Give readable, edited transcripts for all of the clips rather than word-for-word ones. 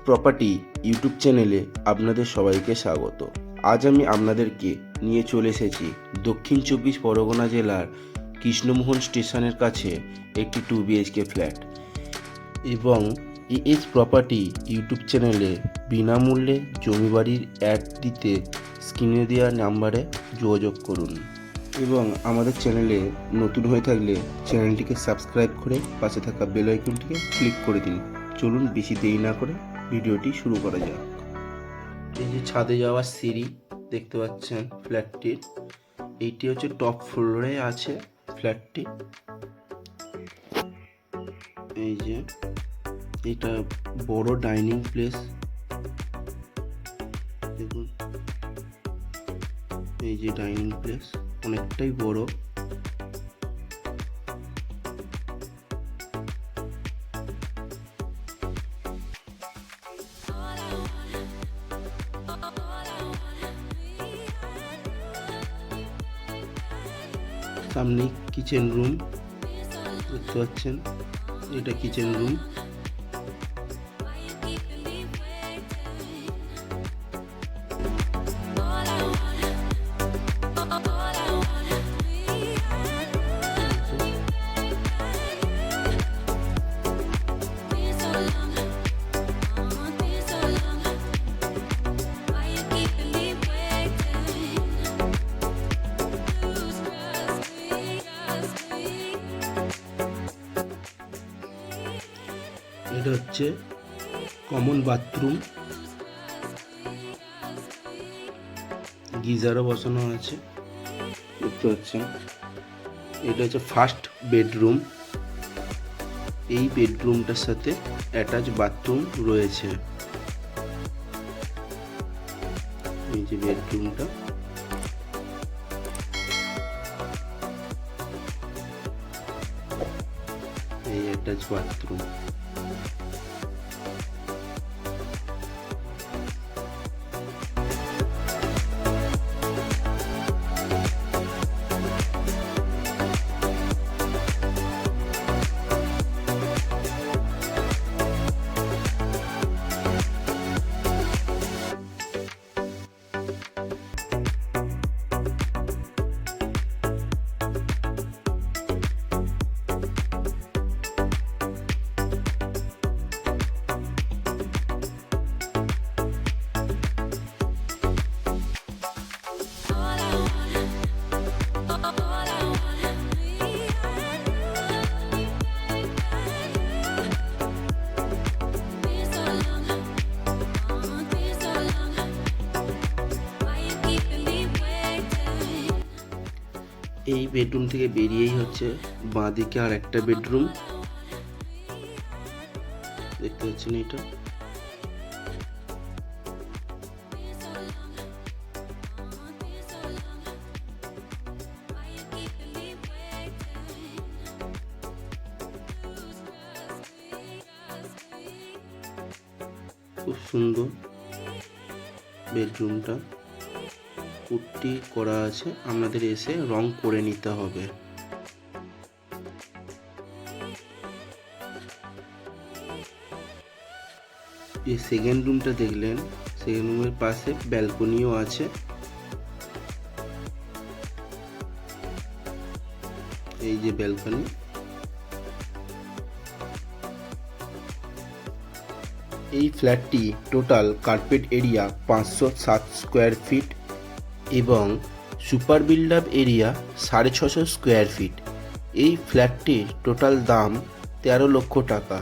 Property YouTube চ্যানেলে আপনাদের সবাইকে স্বাগত। আজ আমি আপনাদেরকে নিয়ে চলে এসেছি দক্ষিণ 24 পরগনা জেলার কৃষ্ণমোহন স্টেশনের কাছে একটি 2 BHK ফ্ল্যাট এবং এএস প্রপার্টি ইউটিউব চ্যানেলে বিনামূল্যে জমি বাড়ির অ্যাড দিতে স্ক্রিনে দেওয়া নাম্বারে যোগাযোগ করুন এবং আমাদের চ্যানেলে নতুন হয়ে থাকলে চ্যানেলটিকে সাবস্ক্রাইব করে পাশে থাকা বেল আইকনটিকে ক্লিক করে দিন। চলুন বেশি দেরি না করে ভিডিওটি শুরু করা যাক। এই যে ছাদে যাওয়ার সিঁড়ি দেখতে পাচ্ছেন ফ্ল্যাটটির, এইটি হচ্ছে টপ ফ্লোরে আছে ফ্ল্যাটটি। এই যে এটা বড় ডাইনিং প্লেস দেখুন, এই যে ডাইনিং প্লেস অনেকটাই বড়। সামনে কিচেন রুম দেখতে পাচ্ছেন, এটা কিচেন রুম। এটা হচ্ছে কমন বাথরুম, গিজারও বসানো আছে দেখতে পাচ্ছেন। এটা হচ্ছে ফার্স্ট বেডরুম, এই বেডরুমটার সাথে অ্যাটাচ বাথরুম রয়েছে। এই যে বেডরুমটা, এই অ্যাটাচ বাথরুম। এই বেডরুম থেকে বেরিয়েই হচ্ছে বাঁদিকে আর একটা বেডরুম দেখতে পাচ্ছেন। এটা খুব সুন্দর বেডরুমটা, পুট্টি করা আছে, আপনাদের এসে রং করে নিতে হবে। এই সেকেন্ড রুমটা দেখলেন, সেকেন্ড রুমের পাশে ব্যালকনিও আছে। এই যে ব্যালকনি, এই ফ্ল্যাটটি total carpet area 507 square feet এবং super build up area 650 square feet. এই ফ্ল্যাটটির টোটাল দাম 13 লক্ষ টাকা।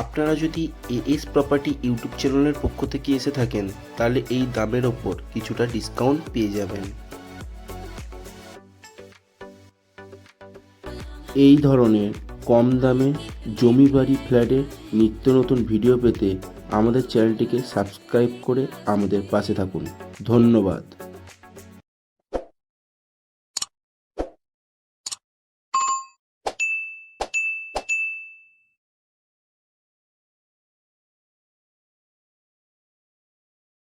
আপনারা যদি এএস প্রপার্টি ইউটিউব চ্যানেলের পক্ষ থেকে এসে থাকেন তাহলে এই দামের ওপর কিছুটা ডিসকাউন্ট পেয়ে যাবেন। এই ধরনের কম দামে জমি বাড়ি ফ্ল্যাটের নিত্য নতুন ভিডিও পেতে আমাদের চ্যানেলটিকে সাবস্ক্রাইব করে আমাদের পাশে থাকুন। ধন্যবাদ।